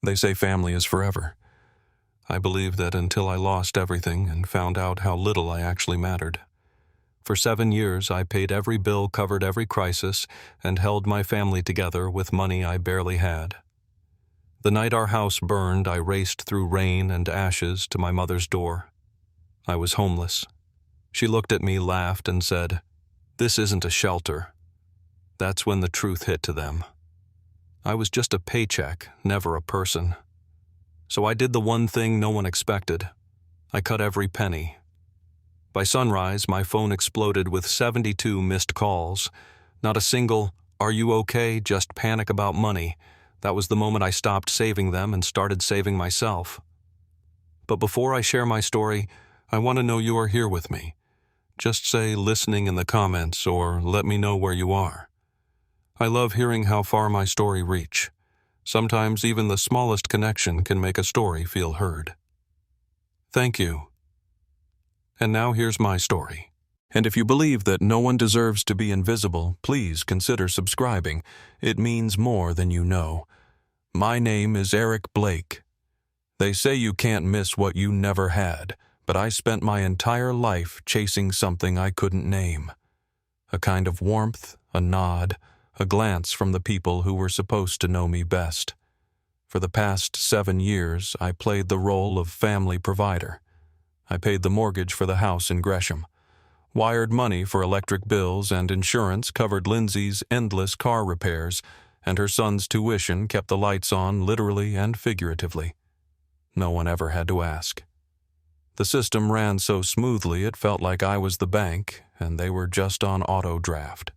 They say family is forever. I believed that until I lost everything and found out how little I actually mattered. For 7 years, I paid every bill, covered every crisis, and held my family together with money I barely had. The night our house burned, I raced through rain and ashes to my mother's door. I was homeless. She looked at me, laughed, and said, "This isn't a shelter." That's when the truth hit to them. I was just a paycheck, never a person. So I did the one thing no one expected. I cut every penny. By sunrise, my phone exploded with 72 missed calls. Not a single, "Are you okay?" just panic about money. That was the moment I stopped saving them and started saving myself. But before I share my story, I want to know you are here with me. Just say listening in the comments or let me know where you are. I love hearing how far my story reach. Sometimes even the smallest connection can make a story feel heard. Thank you. And now here's my story. And if you believe that no one deserves to be invisible, please consider subscribing. It means more than you know. My name is Eric Blake. They say you can't miss what you never had, but I spent my entire life chasing something I couldn't name. A kind of warmth, a nod, a glance from the people who were supposed to know me best. For the past 7 years, I played the role of family provider. I paid the mortgage for the house in Gresham, wired money for electric bills and insurance, covered Lindsay's endless car repairs, and her son's tuition, kept the lights on literally and figuratively. No one ever had to ask. The system ran so smoothly it felt like I was the bank and they were just on auto draft.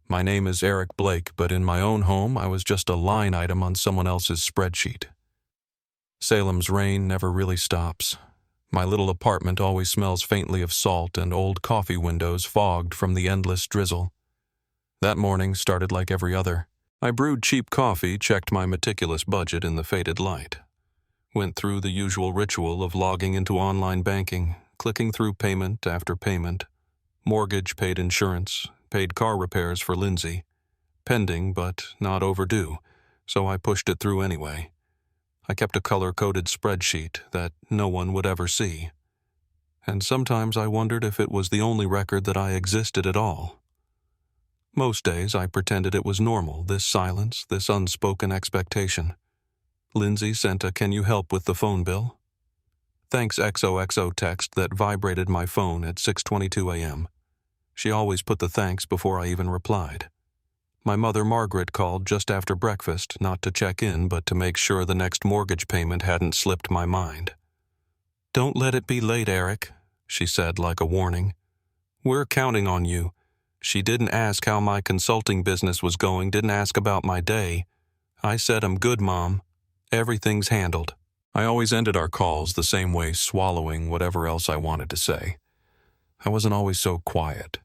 My name is Eric Blake, but in my own home I was just a line item on someone else's spreadsheet. Salem's rain never really stops. My little apartment always smells faintly of salt and old coffee windows fogged from the endless drizzle. That morning started like every other. I brewed cheap coffee, checked my meticulous budget in the faded light. Went through the usual ritual of logging into online banking, clicking through payment after payment. Mortgage, paid insurance, paid car repairs for Lindsay. Pending, but not overdue, so I pushed it through anyway. I kept a color-coded spreadsheet that no one would ever see. And sometimes I wondered if it was the only record that I existed at all. Most days I pretended it was normal, this silence, this unspoken expectation. Lindsay sent a "Can you help with the phone bill?" Thanks XOXO text that vibrated my phone at 6:22 a.m. She always put the thanks before I even replied. My mother Margaret called just after breakfast, not to check in, but to make sure the next mortgage payment hadn't slipped my mind. "Don't let it be late, Eric," she said like a warning. "We're counting on you." She didn't ask how my consulting business was going, didn't ask about my day. I said, "I'm good, Mom. Everything's handled." I always ended our calls the same way, swallowing whatever else I wanted to say. I wasn't always so quiet.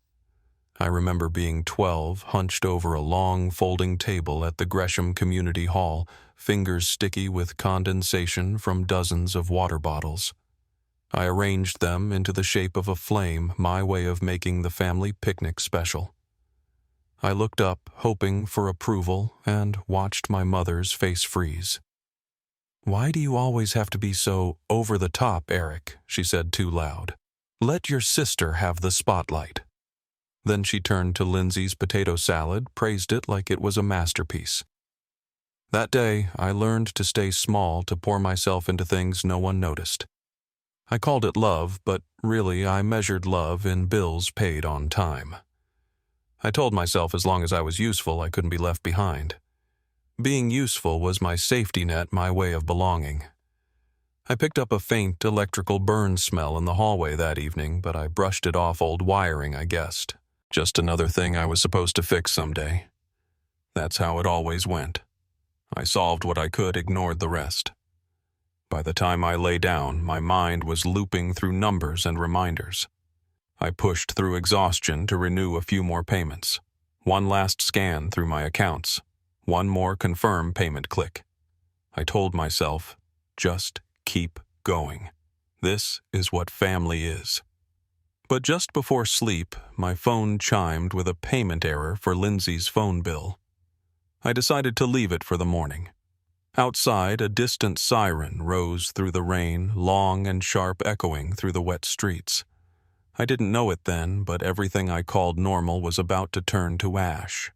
I remember being 12, hunched over a long folding table at the Gresham Community Hall, fingers sticky with condensation from dozens of water bottles. I arranged them into the shape of a flame, my way of making the family picnic special. I looked up, hoping for approval, and watched my mother's face freeze. "Why do you always have to be so over the top, Eric?" she said too loud. "Let your sister have the spotlight." Then she turned to Lindsay's potato salad, praised it like it was a masterpiece. That day, I learned to stay small, to pour myself into things no one noticed. I called it love, but really I measured love in bills paid on time. I told myself as long as I was useful, I couldn't be left behind. Being useful was my safety net, my way of belonging. I picked up a faint electrical burn smell in the hallway that evening, but I brushed it off old wiring, I guessed. Just another thing I was supposed to fix someday. That's how it always went. I solved what I could, ignored the rest. By the time I lay down, my mind was looping through numbers and reminders. I pushed through exhaustion to renew a few more payments. One last scan through my accounts. One more confirm payment click. I told myself, just keep going. This is what family is. But just before sleep, my phone chimed with a payment error for Lindsay's phone bill. I decided to leave it for the morning. Outside, a distant siren rose through the rain, long and sharp echoing through the wet streets. I didn't know it then, but everything I called normal was about to turn to ash.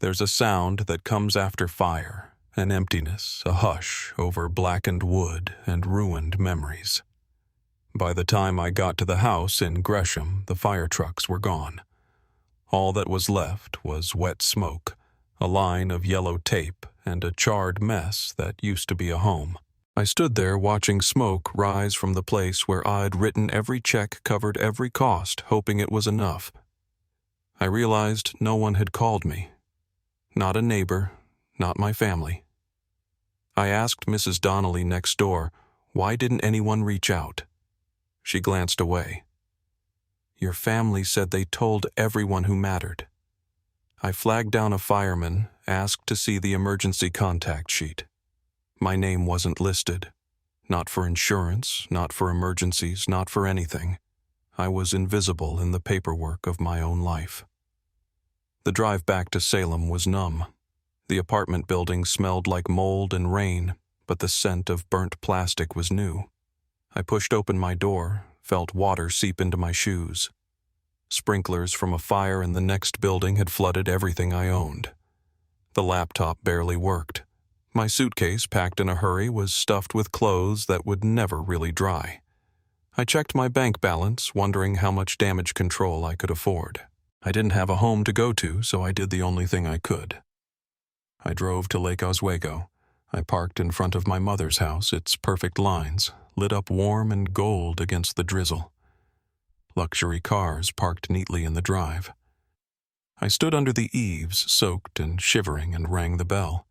There's a sound that comes after fire, an emptiness, a hush over blackened wood and ruined memories. By the time I got to the house in Gresham, the fire trucks were gone. All that was left was wet smoke, a line of yellow tape, and a charred mess that used to be a home. I stood there watching smoke rise from the place where I'd written every check, covered every cost, hoping it was enough. I realized no one had called me. Not a neighbor, not my family. I asked Mrs. Donnelly next door, why didn't anyone reach out? She glanced away. Your family said they told everyone who mattered. I flagged down a fireman, asked to see the emergency contact sheet. My name wasn't listed. Not for insurance, not for emergencies, not for anything. I was invisible in the paperwork of my own life. The drive back to Salem was numb. The apartment building smelled like mold and rain, but the scent of burnt plastic was new. I pushed open my door, felt water seep into my shoes. Sprinklers from a fire in the next building had flooded everything I owned. The laptop barely worked. My suitcase, packed in a hurry, was stuffed with clothes that would never really dry. I checked my bank balance, wondering how much damage control I could afford. I didn't have a home to go to, so I did the only thing I could. I drove to Lake Oswego. I parked in front of my mother's house, its perfect lines, lit up warm and gold against the drizzle. Luxury cars parked neatly in the drive. I stood under the eaves, soaked and shivering, and rang the bell.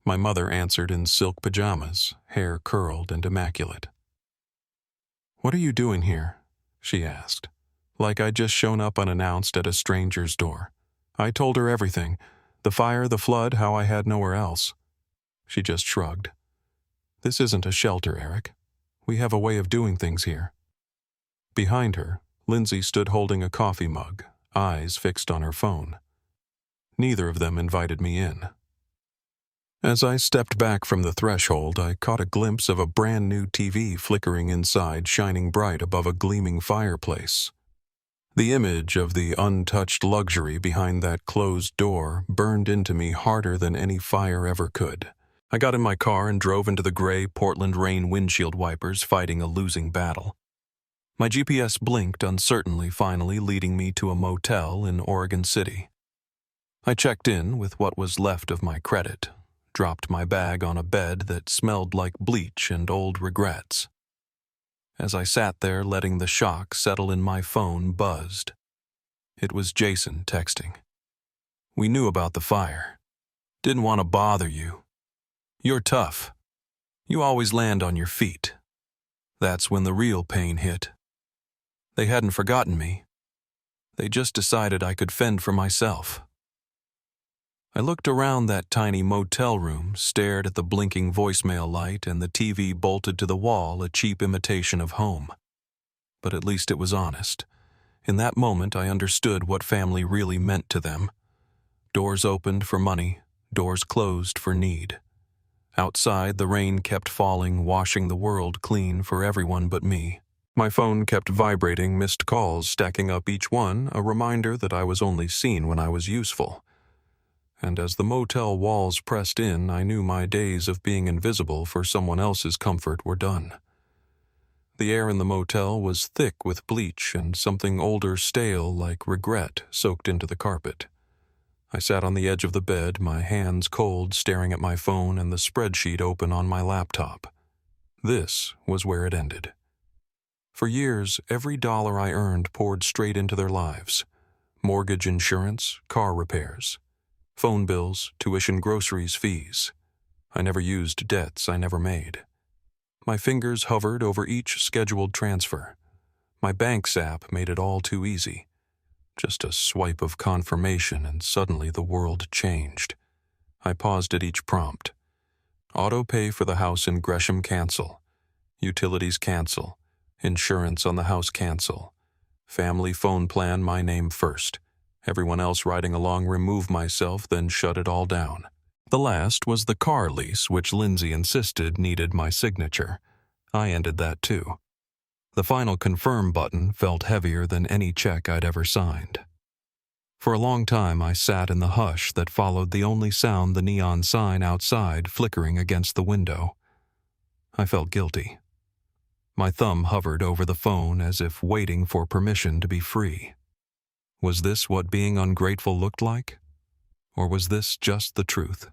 My mother answered in silk pajamas, hair curled and immaculate. "What are you doing here?" she asked, like I'd just shown up unannounced at a stranger's door. I told her everything, the fire, the flood, how I had nowhere else. She just shrugged. "This isn't a shelter, Eric. We have a way of doing things here." Behind her, Lindsay stood holding a coffee mug, eyes fixed on her phone. Neither of them invited me in. As I stepped back from the threshold, I caught a glimpse of a brand new TV flickering inside, shining bright above a gleaming fireplace. The image of the untouched luxury behind that closed door burned into me harder than any fire ever could. I got in my car and drove into the gray Portland rain windshield wipers, fighting a losing battle. My GPS blinked uncertainly, finally leading me to a motel in Oregon City. I checked in with what was left of my credit, dropped my bag on a bed that smelled like bleach and old regrets. As I sat there letting the shock settle in, my phone buzzed. It was Jason texting. "We knew about the fire. Didn't want to bother you. You're tough. You always land on your feet. That's when the real pain hit. They hadn't forgotten me. They just decided I could fend for myself." I looked around that tiny motel room, stared at the blinking voicemail light and the TV bolted to the wall, a cheap imitation of home. But at least it was honest. In that moment, I understood what family really meant to them. Doors opened for money, doors closed for need. Outside, the rain kept falling, washing the world clean for everyone but me. My phone kept vibrating, missed calls stacking up, each one a reminder that I was only seen when I was useful. And as the motel walls pressed in, I knew my days of being invisible for someone else's comfort were done. The air in the motel was thick with bleach and something older, stale, like regret, soaked into the carpet. I sat on the edge of the bed, my hands cold, staring at my phone and the spreadsheet open on my laptop. This was where it ended. For years, every dollar I earned poured straight into their lives. Mortgage insurance, car repairs, phone bills, tuition, groceries, fees. I never used debts I never made. My fingers hovered over each scheduled transfer. My bank's app made it all too easy. Just a swipe of confirmation and suddenly the world changed. I paused at each prompt. Auto pay for the house in Gresham cancel. Utilities cancel. Insurance on the house cancel. Family phone plan my name first. Everyone else riding along remove myself, then shut it all down. The last was the car lease, which Lindsay insisted needed my signature. I ended that too. The final confirm button felt heavier than any check I'd ever signed. For a long time, I sat in the hush that followed the only sound the neon sign outside flickering against the window. I felt guilty. My thumb hovered over the phone as if waiting for permission to be free. Was this what being ungrateful looked like? Or was this just the truth?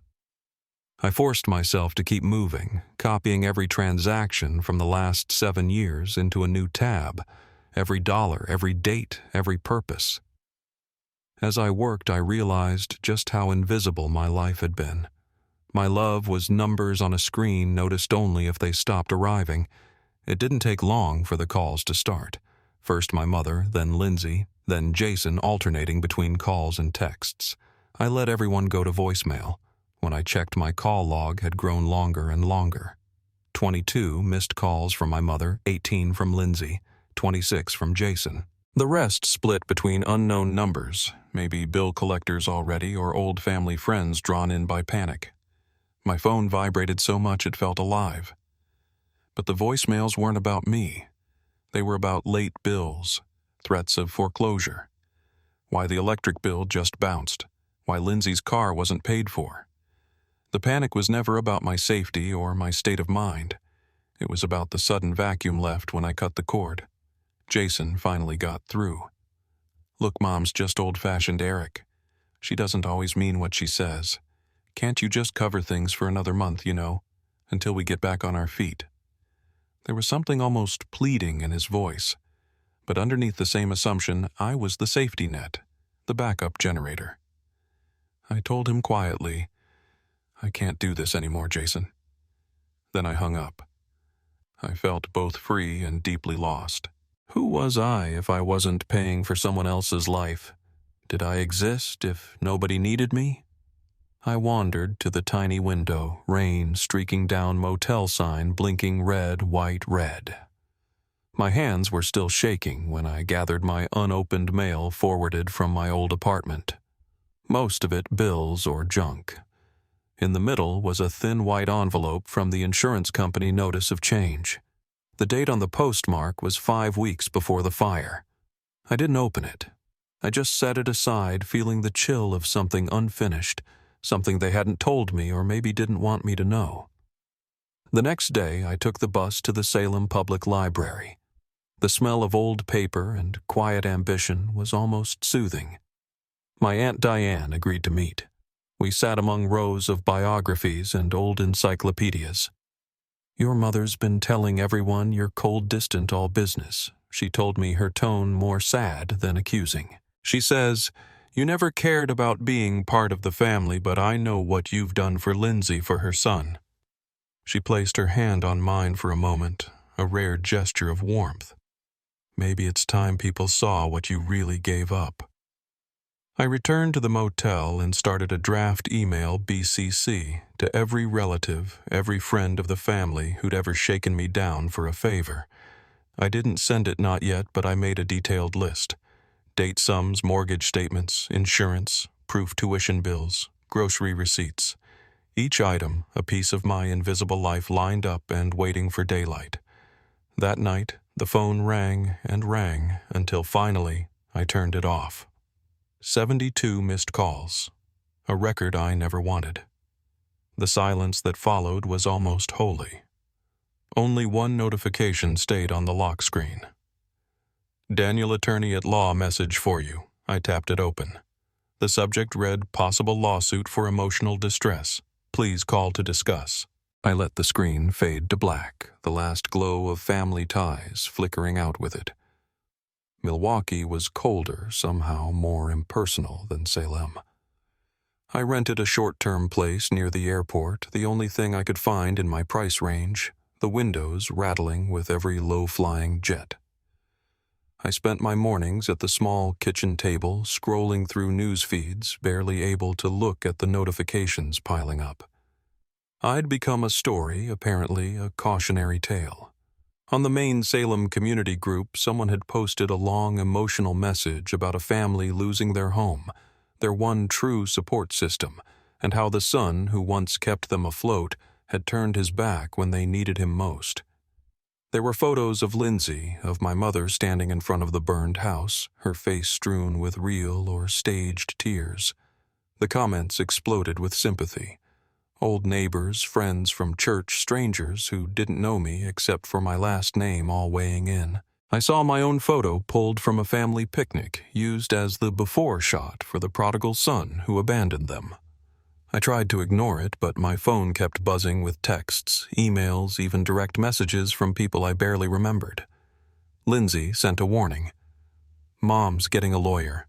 I forced myself to keep moving, copying every transaction from the last 7 years into a new tab, every dollar, every date, every purpose. As I worked, I realized just how invisible my life had been. My love was numbers on a screen noticed only if they stopped arriving. It didn't take long for the calls to start. First my mother, then Lindsay, then Jason, alternating between calls and texts. I let everyone go to voicemail. When I checked, my call log had grown longer and longer. 22 missed calls from my mother, 18 from Lindsay, 26 from Jason. The rest split between unknown numbers, maybe bill collectors already or old family friends drawn in by panic. My phone vibrated so much it felt alive. But the voicemails weren't about me. They were about late bills, threats of foreclosure, why the electric bill just bounced, why Lindsay's car wasn't paid for. The panic was never about my safety or my state of mind. It was about the sudden vacuum left when I cut the cord. Jason finally got through. Look, Mom's just old-fashioned Eric. She doesn't always mean what she says. Can't you just cover things for another month, until we get back on our feet? There was something almost pleading in his voice, but underneath the same assumption, I was the safety net, the backup generator. I told him quietly, I can't do this anymore, Jason. Then I hung up. I felt both free and deeply lost. Who was I if I wasn't paying for someone else's life? Did I exist if nobody needed me? I wandered to the tiny window, rain streaking down motel sign blinking red, white, red. My hands were still shaking when I gathered my unopened mail forwarded from my old apartment. Most of it bills or junk. In the middle was a thin white envelope from the insurance company notice of change. The date on the postmark was 5 weeks before the fire. I didn't open it. I just set it aside, feeling the chill of something unfinished, something they hadn't told me or maybe didn't want me to know. The next day, I took the bus to the Salem Public Library. The smell of old paper and quiet ambition was almost soothing. My Aunt Diane agreed to meet. We sat among rows of biographies and old encyclopedias. Your mother's been telling everyone you're cold distant all business, she told me, her tone more sad than accusing. She says, you never cared about being part of the family, but I know what you've done for Lindsay for her son. She placed her hand on mine for a moment, a rare gesture of warmth. Maybe it's time people saw what you really gave up. I returned to the motel and started a draft email BCC to every relative, every friend of the family who'd ever shaken me down for a favor. I didn't send it not yet, but I made a detailed list. Date sums, mortgage statements, insurance, proof tuition bills, grocery receipts. Each item, a piece of my invisible life lined up and waiting for daylight. That night, the phone rang and rang until finally I turned it off. 72 missed calls, a record I never wanted. The silence that followed was almost holy. Only one notification stayed on the lock screen. Daniel Attorney at Law message for you. I tapped it open. The subject read possible lawsuit for emotional distress. Please call to discuss. I let the screen fade to black, the last glow of family ties flickering out with it. Milwaukee was colder, somehow more impersonal than Salem. I rented a short-term place near the airport, the only thing I could find in my price range, the windows rattling with every low-flying jet. I spent my mornings at the small kitchen table, scrolling through news feeds, barely able to look at the notifications piling up. I'd become a story, apparently a cautionary tale. On the main Salem community group, someone had posted a long emotional message about a family losing their home, their one true support system, and how the son who once kept them afloat had turned his back when they needed him most. There were photos of Lindsay, of my mother standing in front of the burned house, her face strewn with real or staged tears. The comments exploded with sympathy. Old neighbors, friends from church, strangers who didn't know me except for my last name all weighing in. I saw my own photo pulled from a family picnic, used as the before shot for the prodigal son who abandoned them. I tried to ignore it, but my phone kept buzzing with texts, emails, even direct messages from people I barely remembered. Lindsay sent a warning. "Mom's getting a lawyer.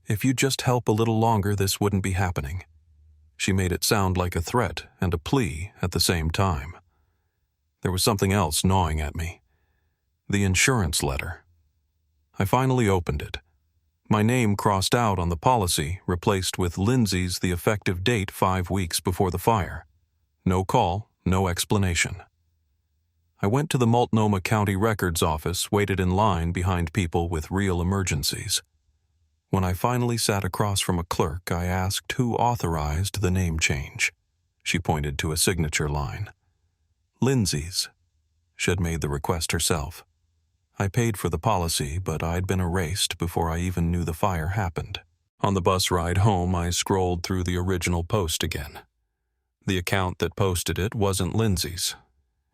If you'd just help a little longer, this wouldn't be happening." She made it sound like a threat and a plea at the same time. There was something else gnawing at me. The insurance letter. I finally opened it. My name crossed out on the policy, replaced with Lindsay's the effective date 5 weeks before the fire. No call, no explanation. I went to the Multnomah County Records Office, waited in line behind people with real emergencies. When I finally sat across from a clerk, I asked who authorized the name change. She pointed to a signature line. Lindsay's. She had made the request herself. I paid for the policy, but I'd been erased before I even knew the fire happened. On the bus ride home, I scrolled through the original post again. The account that posted it wasn't Lindsay's.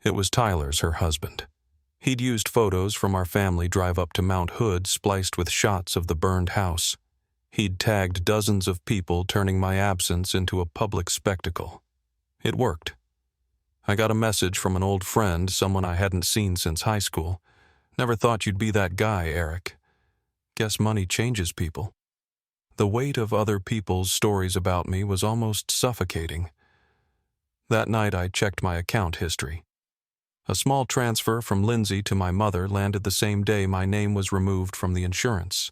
It was Tyler's, her husband. He'd used photos from our family drive up to Mount Hood spliced with shots of the burned house. He'd tagged dozens of people, turning my absence into a public spectacle. It worked. I got a message from an old friend, someone I hadn't seen since high school. "Never thought you'd be that guy, Eric. Guess money changes people." The weight of other people's stories about me was almost suffocating. That night I checked my account history. A small transfer from Lindsay to my mother landed the same day my name was removed from the insurance.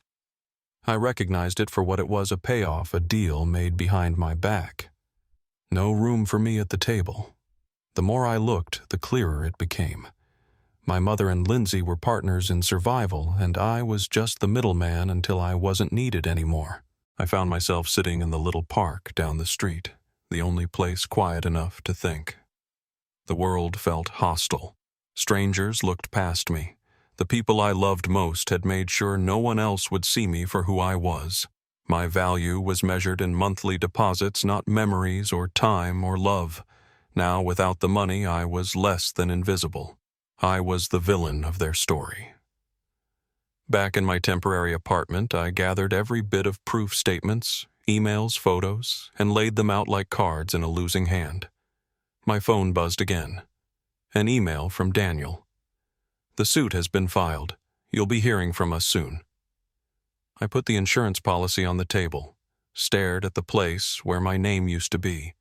I recognized it for what it was, a payoff, a deal made behind my back. No room for me at the table. The more I looked, the clearer it became. My mother and Lindsay were partners in survival, and I was just the middleman until I wasn't needed anymore. I found myself sitting in the little park down the street, the only place quiet enough to think. The world felt hostile. Strangers looked past me. The people I loved most had made sure no one else would see me for who I was. My value was measured in monthly deposits, not memories or time or love. Now, without the money, I was less than invisible. I was the villain of their story. Back in my temporary apartment, I gathered every bit of proof statements, emails, photos, and laid them out like cards in a losing hand. My phone buzzed again. An email from Daniel. "The suit has been filed. You'll be hearing from us soon." I put the insurance policy on the table, stared at the place where my name used to be,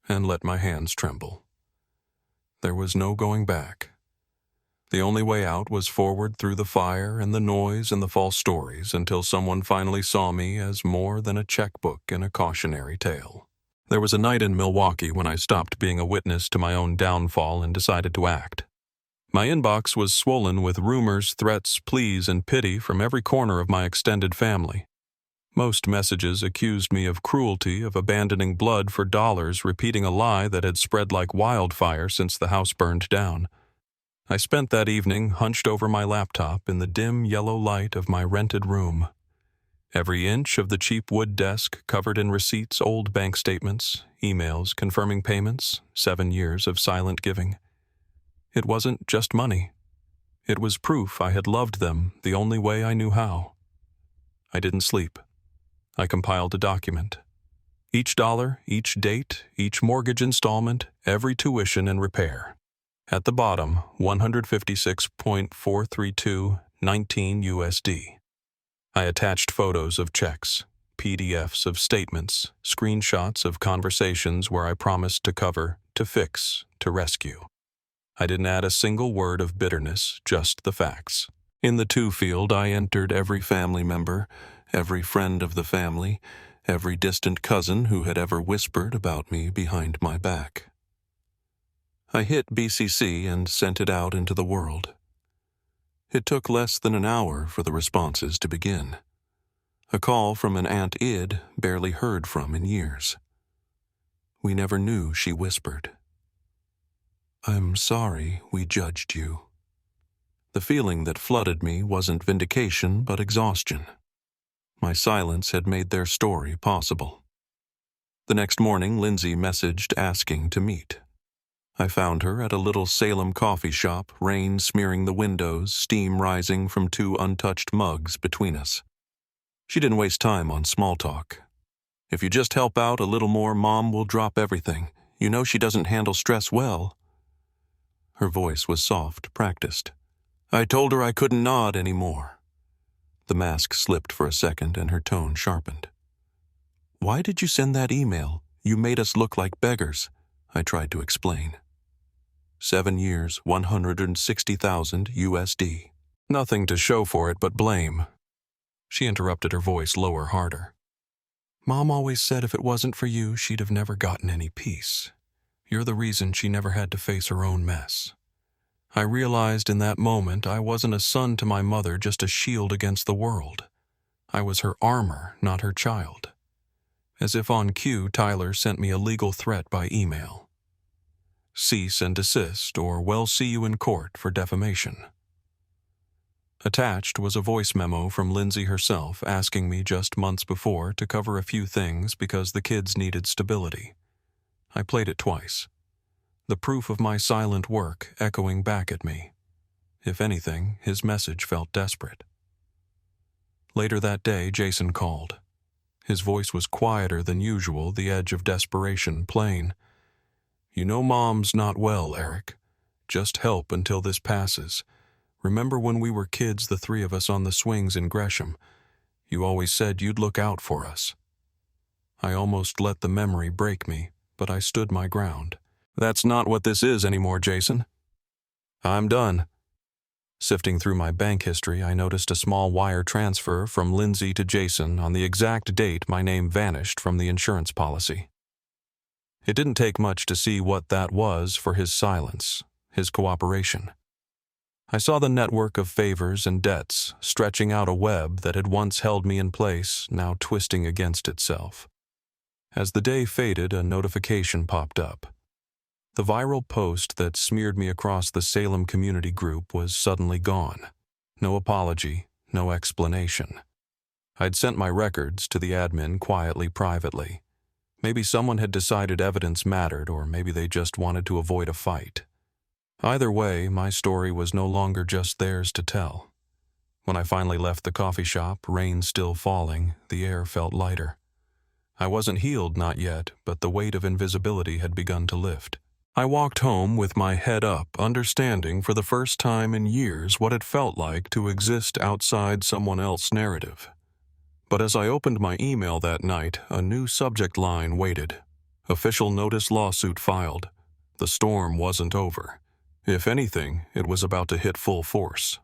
and let my hands tremble. There was no going back. The only way out was forward through the fire and the noise and the false stories until someone finally saw me as more than a checkbook in a cautionary tale. There was a night in Milwaukee when I stopped being a witness to my own downfall and decided to act. My inbox was swollen with rumors, threats, pleas, and pity from every corner of my extended family. Most messages accused me of cruelty, of abandoning blood for dollars, repeating a lie that had spread like wildfire since the house burned down. I spent that evening hunched over my laptop in the dim yellow light of my rented room. Every inch of the cheap wood desk covered in receipts, old bank statements, emails confirming payments, 7 years of silent giving. It wasn't just money. It was proof I had loved them the only way I knew how. I didn't sleep. I compiled a document. Each dollar, each date, each mortgage installment, every tuition and repair. At the bottom, 156.432.19 USD. I attached photos of checks, PDFs of statements, screenshots of conversations where I promised to cover, to fix, to rescue. I didn't add a single word of bitterness, just the facts. In the to field, I entered every family member, every friend of the family, every distant cousin who had ever whispered about me behind my back. I hit BCC and sent it out into the world. It took less than an hour for the responses to begin. A call from an Aunt Id barely heard from in years. We never knew, she whispered. I'm sorry we judged you. The feeling that flooded me wasn't vindication but exhaustion. My silence had made their story possible. The next morning, Lindsay messaged asking to meet. I found her at a little Salem coffee shop, rain smearing the windows, steam rising from 2 untouched mugs between us. She didn't waste time on small talk. If you just help out a little more, Mom will drop everything. You know she doesn't handle stress well. Her voice was soft, practiced. I told her I couldn't nod anymore. The mask slipped for a second and her tone sharpened. Why did you send that email? You made us look like beggars, I tried to explain. 7 years, 160,000 USD. Nothing to show for it but blame. She interrupted, her voice lower, harder. Mom always said if it wasn't for you, she'd have never gotten any peace. You're the reason she never had to face her own mess. I realized in that moment I wasn't a son to my mother, just a shield against the world. I was her armor, not her child. As if on cue, Tyler sent me a legal threat by email. Cease and desist, or we'll see you in court for defamation. Attached was a voice memo from Lindsay herself asking me just months before to cover a few things because the kids needed stability. I played it twice. The proof of my silent work echoing back at me. If anything, his message felt desperate. Later that day, Jason called. His voice was quieter than usual, the edge of desperation plain. You know Mom's not well, Eric. Just help until this passes. Remember when we were kids, the 3 of us on the swings in Gresham? You always said you'd look out for us. I almost let the memory break me, but I stood my ground. That's not what this is anymore, Jason. I'm done. Sifting through my bank history, I noticed a small wire transfer from Lindsay to Jason on the exact date my name vanished from the insurance policy. It didn't take much to see what that was for his silence, his cooperation. I saw the network of favors and debts stretching out a web that had once held me in place, now twisting against itself. As the day faded, a notification popped up. The viral post that smeared me across the Salem community group was suddenly gone. No apology, no explanation. I'd sent my records to the admin quietly, privately. Maybe someone had decided evidence mattered, or maybe they just wanted to avoid a fight. Either way, my story was no longer just theirs to tell. When I finally left the coffee shop, rain still falling, the air felt lighter. I wasn't healed, not yet, but the weight of invisibility had begun to lift. I walked home with my head up, understanding for the first time in years what it felt like to exist outside someone else's narrative. But as I opened my email that night, a new subject line waited. Official notice lawsuit filed. The storm wasn't over. If anything, it was about to hit full force.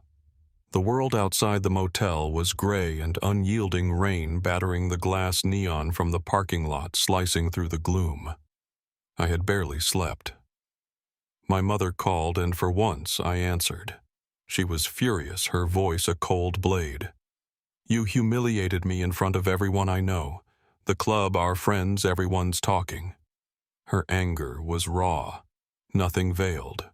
The world outside the motel was gray and unyielding, rain battering the glass neon from the parking lot, slicing through the gloom. I had barely slept. My mother called, and for once I answered. She was furious, her voice a cold blade. You humiliated me in front of everyone I know. The club, our friends, everyone's talking. Her anger was raw, nothing veiled.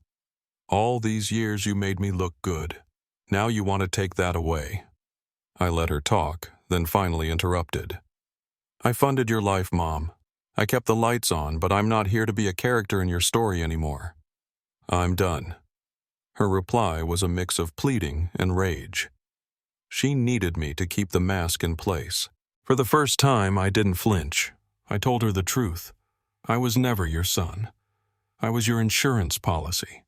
All these years you made me look good. Now you want to take that away. I let her talk, then finally interrupted. I funded your life, Mom. I kept the lights on, but I'm not here to be a character in your story anymore. I'm done. Her reply was a mix of pleading and rage. She needed me to keep the mask in place. For the first time, I didn't flinch. I told her the truth. I was never your son. I was your insurance policy.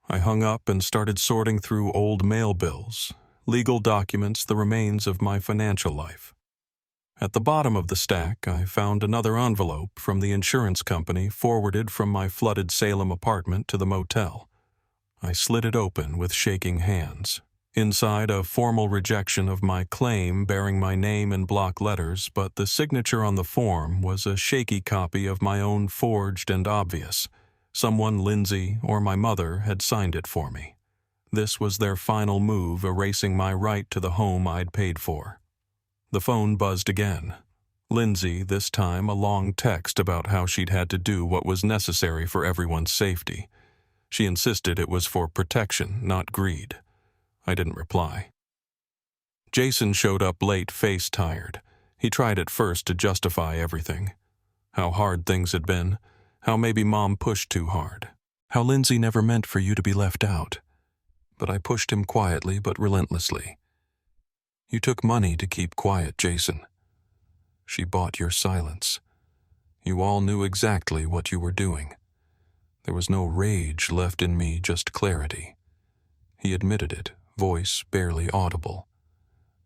I hung up and started sorting through old mail bills, legal documents, the remains of my financial life. At the bottom of the stack, I found another envelope from the insurance company forwarded from my flooded Salem apartment to the motel. I slid it open with shaking hands. Inside, a formal rejection of my claim bearing my name in block letters, but the signature on the form was a shaky copy of my own, forged and obvious. Someone, Lindsay or my mother, had signed it for me. This was their final move, erasing my right to the home I'd paid for. The phone buzzed again. Lindsay, this time a long text about how she'd had to do what was necessary for everyone's safety. She insisted it was for protection, not greed. I didn't reply. Jason showed up late, face tired. He tried at first to justify everything. How hard things had been, how maybe Mom pushed too hard, how Lindsay never meant for you to be left out. But I pushed him quietly but relentlessly. You took money to keep quiet, Jason. She bought your silence. You all knew exactly what you were doing. There was no rage left in me, just clarity. He admitted it, voice barely audible.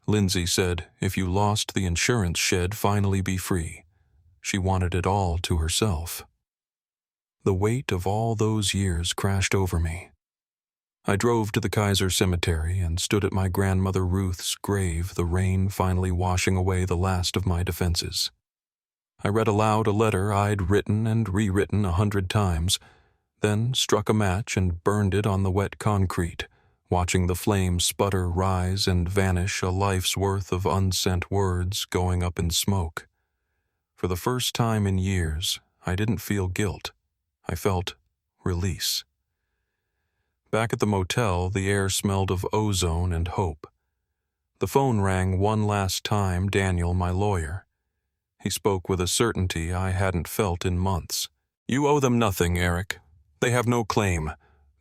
Lindsay said, if you lost the insurance, she'd finally be free. She wanted it all to herself. The weight of all those years crashed over me. I drove to the Kaiser Cemetery and stood at my grandmother Ruth's grave, the rain finally washing away the last of my defenses. I read aloud a letter I'd written and rewritten 100 times, then struck a match and burned it on the wet concrete, watching the flames sputter, rise, and vanish, a life's worth of unsent words going up in smoke. For the first time in years, I didn't feel guilt. I felt release. Back at the motel, the air smelled of ozone and hope. The phone rang one last time, Daniel, my lawyer. He spoke with a certainty I hadn't felt in months. You owe them nothing, Eric. They have no claim.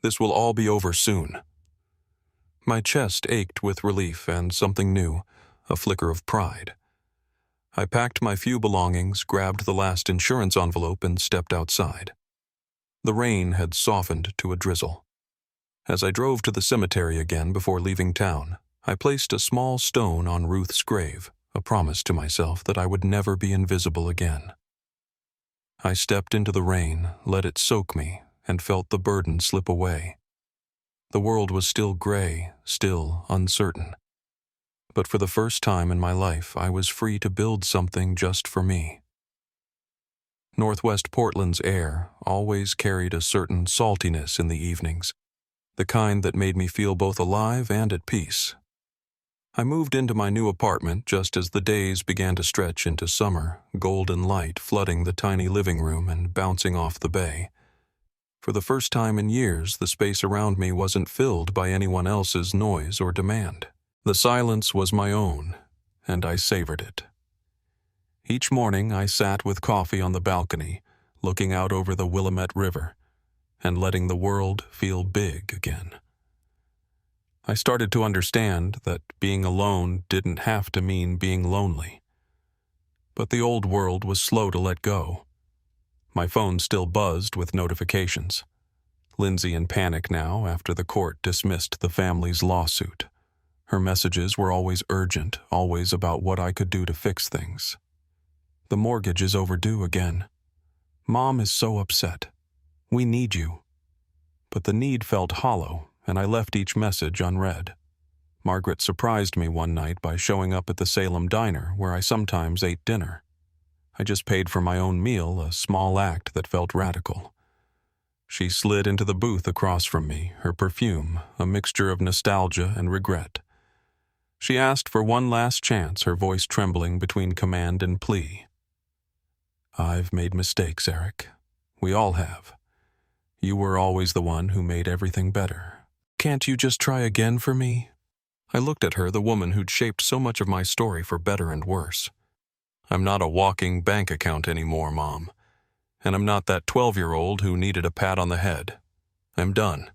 This will all be over soon. My chest ached with relief and something new, a flicker of pride. I packed my few belongings, grabbed the last insurance envelope, and stepped outside. The rain had softened to a drizzle. As I drove to the cemetery again before leaving town, I placed a small stone on Ruth's grave, a promise to myself that I would never be invisible again. I stepped into the rain, let it soak me, and felt the burden slip away. The world was still gray, still uncertain. But for the first time in my life, I was free to build something just for me. Northwest Portland's air always carried a certain saltiness in the evenings, the kind that made me feel both alive and at peace. I moved into my new apartment just as the days began to stretch into summer, golden light flooding the tiny living room and bouncing off the bay. For the first time in years, the space around me wasn't filled by anyone else's noise or demand. The silence was my own, and I savored it. Each morning I sat with coffee on the balcony, looking out over the Willamette River, and letting the world feel big again. I started to understand that being alone didn't have to mean being lonely. But the old world was slow to let go. My phone still buzzed with notifications. Lindsay in panic now after the court dismissed the family's lawsuit. Her messages were always urgent, always about what I could do to fix things. The mortgage is overdue again. Mom is so upset. We need you. But the need felt hollow, and I left each message unread. Margaret surprised me one night by showing up at the Salem diner where I sometimes ate dinner. I just paid for my own meal, a small act that felt radical. She slid into the booth across from me, her perfume, a mixture of nostalgia and regret. She asked for one last chance, her voice trembling between command and plea. I've made mistakes, Eric. We all have. You were always the one who made everything better. Can't you just try again for me? I looked at her, the woman who'd shaped so much of my story for better and worse. I'm not a walking bank account anymore, Mom. And I'm not that 12-year-old who needed a pat on the head. I'm done.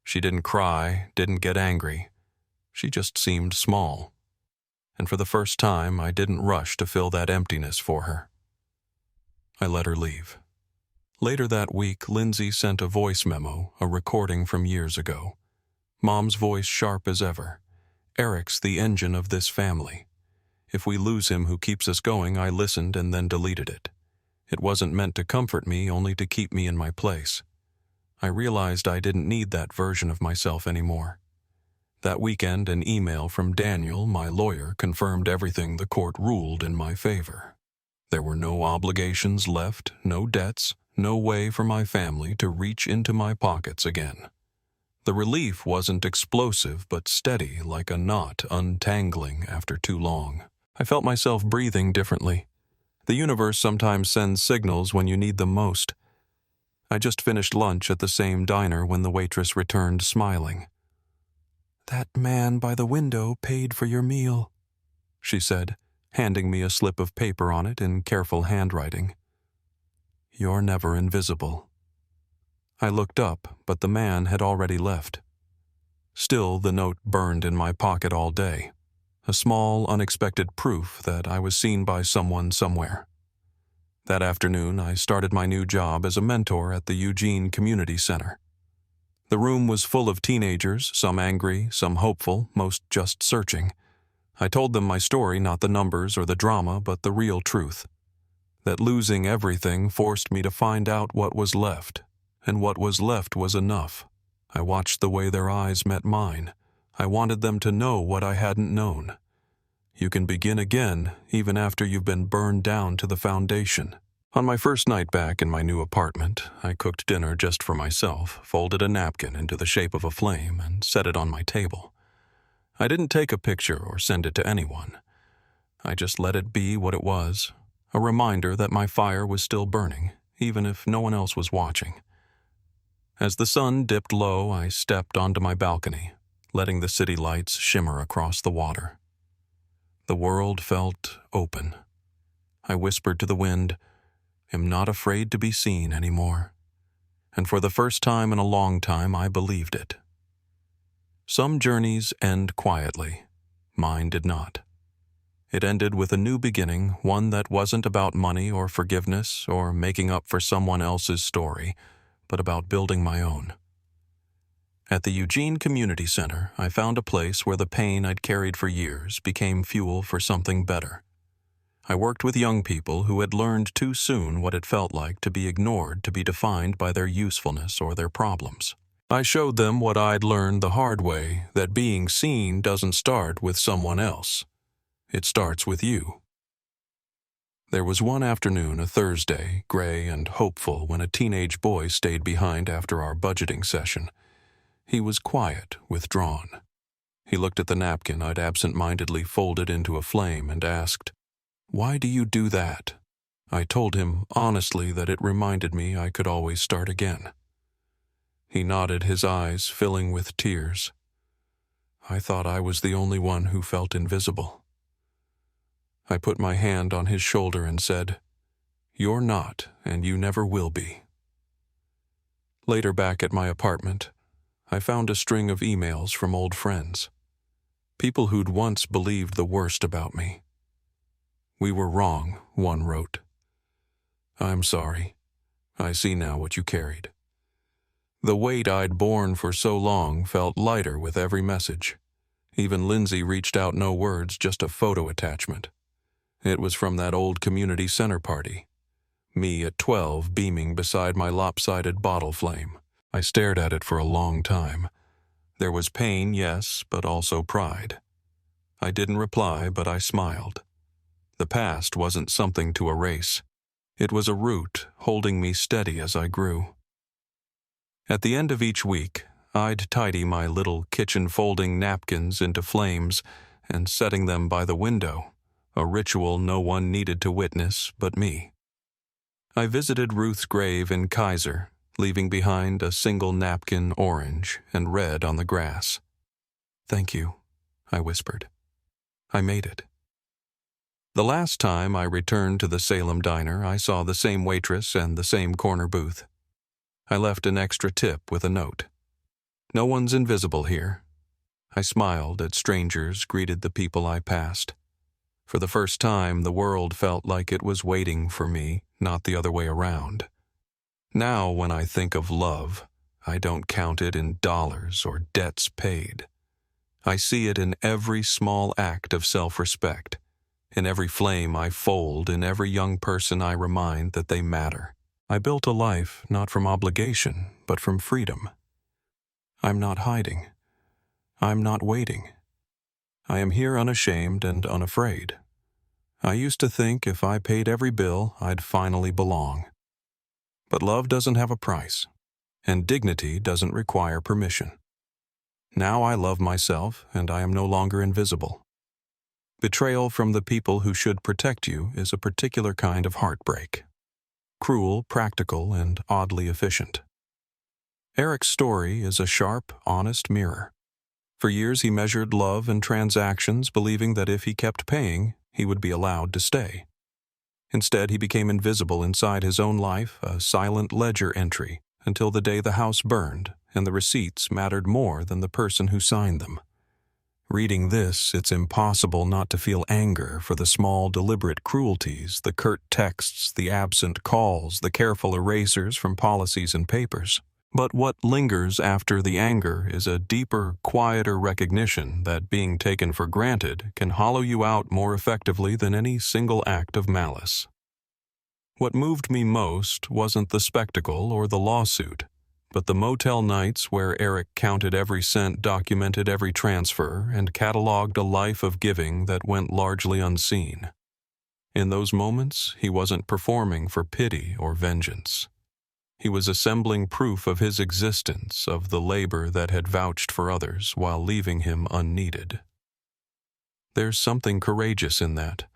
She didn't cry, didn't get angry. She just seemed small. And for the first time, I didn't rush to fill that emptiness for her. I let her leave. Later that week, Lindsay sent a voice memo, a recording from years ago. Mom's voice sharp as ever. Eric's the engine of this family. If we lose him who keeps us going, I listened and then deleted it. It wasn't meant to comfort me, only to keep me in my place. I realized I didn't need that version of myself anymore. That weekend, an email from Daniel, my lawyer, confirmed everything the court ruled in my favor. There were no obligations left, no debts, no way for my family to reach into my pockets again. The relief wasn't explosive but steady, like a knot untangling after too long. I felt myself breathing differently. The universe sometimes sends signals when you need them most. I just finished lunch at the same diner when the waitress returned smiling. "That man by the window paid for your meal," she said, handing me a slip of paper on it in careful handwriting. "You're never invisible." I looked up, but the man had already left. Still, the note burned in my pocket all day, a small, unexpected proof that I was seen by someone somewhere. That afternoon, I started my new job as a mentor at the Eugene Community Center. The room was full of teenagers, some angry, some hopeful, most just searching. I told them my story, not the numbers or the drama, but the real truth. That losing everything forced me to find out what was left, and what was left was enough. I watched the way their eyes met mine. I wanted them to know what I hadn't known. You can begin again, even after you've been burned down to the foundation. On my first night back in my new apartment, I cooked dinner just for myself, folded a napkin into the shape of a flame, and set it on my table. I didn't take a picture or send it to anyone. I just let it be what it was, a reminder that my fire was still burning, even if no one else was watching. As the sun dipped low, I stepped onto my balcony, letting the city lights shimmer across the water. The world felt open. I whispered to the wind, "I'm not afraid to be seen anymore." And for the first time in a long time, I believed it. Some journeys end quietly. Mine did not. It ended with a new beginning, one that wasn't about money or forgiveness or making up for someone else's story, but about building my own. At the Eugene Community Center, I found a place where the pain I'd carried for years became fuel for something better. I worked with young people who had learned too soon what it felt like to be ignored, to be defined by their usefulness or their problems. I showed them what I'd learned the hard way, that being seen doesn't start with someone else. It starts with you. There was one afternoon, a Thursday, gray and hopeful, when a teenage boy stayed behind after our budgeting session. He was quiet, withdrawn. He looked at the napkin I'd absent-mindedly folded into a flame and asked, "Why do you do that?" I told him honestly that it reminded me I could always start again. He nodded, his eyes filling with tears. I thought I was the only one who felt invisible. I put my hand on his shoulder and said, "You're not, and you never will be." Later, back at my apartment, I found a string of emails from old friends. People who'd once believed the worst about me. "We were wrong," one wrote. "I'm sorry. I see now what you carried." The weight I'd borne for so long felt lighter with every message. Even Lindsay reached out, no words, just a photo attachment. It was from that old community center party. Me at 12, beaming beside my lopsided bottle flame. I stared at it for a long time. There was pain, yes, but also pride. I didn't reply, but I smiled. The past wasn't something to erase. It was a root holding me steady as I grew. At the end of each week, I'd tidy my little kitchen, folding napkins into flames and setting them by the window, a ritual no one needed to witness but me. I visited Ruth's grave in Kaiser, leaving behind a single napkin, orange and red on the grass. "Thank you," I whispered. I made it. The last time I returned to the Salem diner, I saw the same waitress and the same corner booth. I left an extra tip with a note. "No one's invisible here." I smiled at strangers, greeted the people I passed. For the first time, the world felt like it was waiting for me, not the other way around. Now, when I think of love, I don't count it in dollars or debts paid. I see it in every small act of self-respect, in every flame I fold, in every young person I remind that they matter. I built a life not from obligation, but from freedom. I'm not hiding. I'm not waiting. I am here unashamed and unafraid. I used to think if I paid every bill, I'd finally belong. But love doesn't have a price, and dignity doesn't require permission. Now I love myself, and I am no longer invisible. Betrayal from the people who should protect you is a particular kind of heartbreak. Cruel, practical, and oddly efficient. Eric's story is a sharp, honest mirror. For years he measured love and transactions, believing that if he kept paying, he would be allowed to stay. Instead, he became invisible inside his own life, a silent ledger entry, until the day the house burned, and the receipts mattered more than the person who signed them. Reading this, it's impossible not to feel anger for the small, deliberate cruelties, the curt texts, the absent calls, the careful erasers from policies and papers. But what lingers after the anger is a deeper, quieter recognition that being taken for granted can hollow you out more effectively than any single act of malice. What moved me most wasn't the spectacle or the lawsuit, but the motel nights where Eric counted every cent, documented every transfer, and cataloged a life of giving that went largely unseen. In those moments, he wasn't performing for pity or vengeance. He was assembling proof of his existence, of the labor that had vouched for others while leaving him unneeded. There's something courageous in that.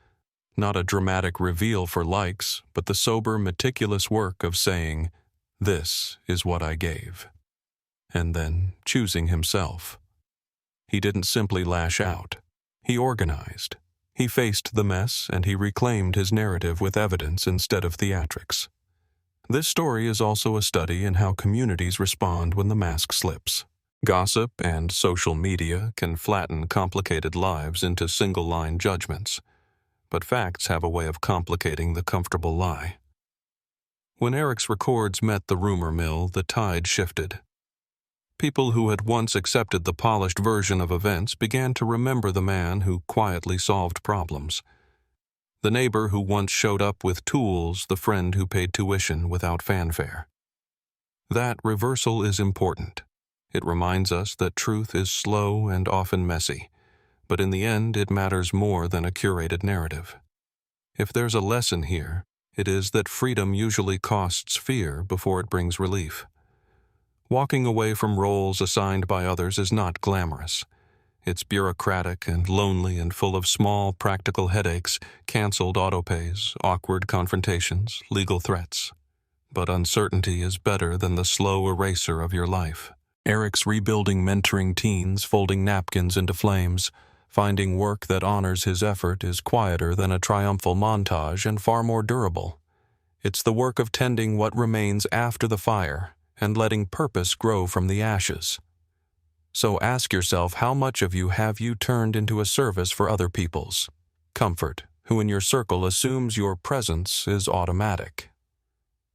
Not a dramatic reveal for likes, but the sober, meticulous work of saying, "This is what I gave," and then choosing himself. He didn't simply lash out. He organized. He faced the mess, and he reclaimed his narrative with evidence instead of theatrics. This story is also a study in how communities respond when the mask slips. Gossip and social media can flatten complicated lives into single-line judgments, but facts have a way of complicating the comfortable lie. When Eric's records met the rumor mill, the tide shifted. People who had once accepted the polished version of events began to remember the man who quietly solved problems. The neighbor who once showed up with tools, the friend who paid tuition without fanfare. That reversal is important. It reminds us that truth is slow and often messy, but in the end it matters more than a curated narrative. If there's a lesson here, it is that freedom usually costs fear before it brings relief. Walking away from roles assigned by others is not glamorous. It's bureaucratic and lonely and full of small, practical headaches, canceled autopays, awkward confrontations, legal threats. But uncertainty is better than the slow eraser of your life. Eric's rebuilding mentoring teens, folding napkins into flames, finding work that honors his effort is quieter than a triumphal montage and far more durable. It's the work of tending what remains after the fire and letting purpose grow from the ashes. So ask yourself, how much of you have you turned into a service for other people's comfort, who in your circle assumes your presence is automatic?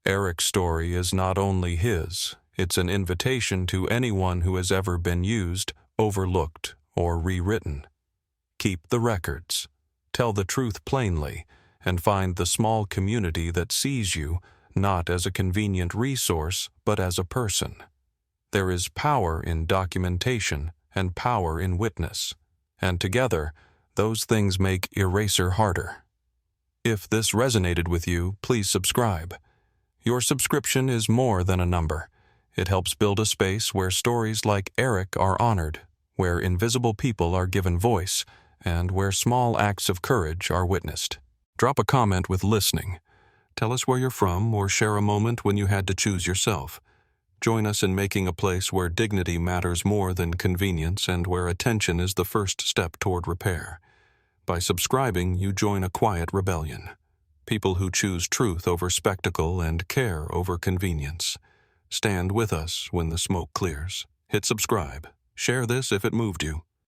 Eric's story is not only his, it's an invitation to anyone who has ever been used, overlooked, or rewritten. Keep the records, tell the truth plainly, and find the small community that sees you not as a convenient resource, but as a person. There is power in documentation and power in witness, and together, those things make eraser harder. If this resonated with you, please subscribe. Your subscription is more than a number. It helps build a space where stories like Eric are honored, where invisible people are given voice, and where small acts of courage are witnessed. Drop a comment with listening. Tell us where you're from or share a moment when you had to choose yourself. Join us in making a place where dignity matters more than convenience and where attention is the first step toward repair. By subscribing, you join a quiet rebellion. People who choose truth over spectacle and care over convenience. Stand with us when the smoke clears. Hit subscribe. Share this if it moved you.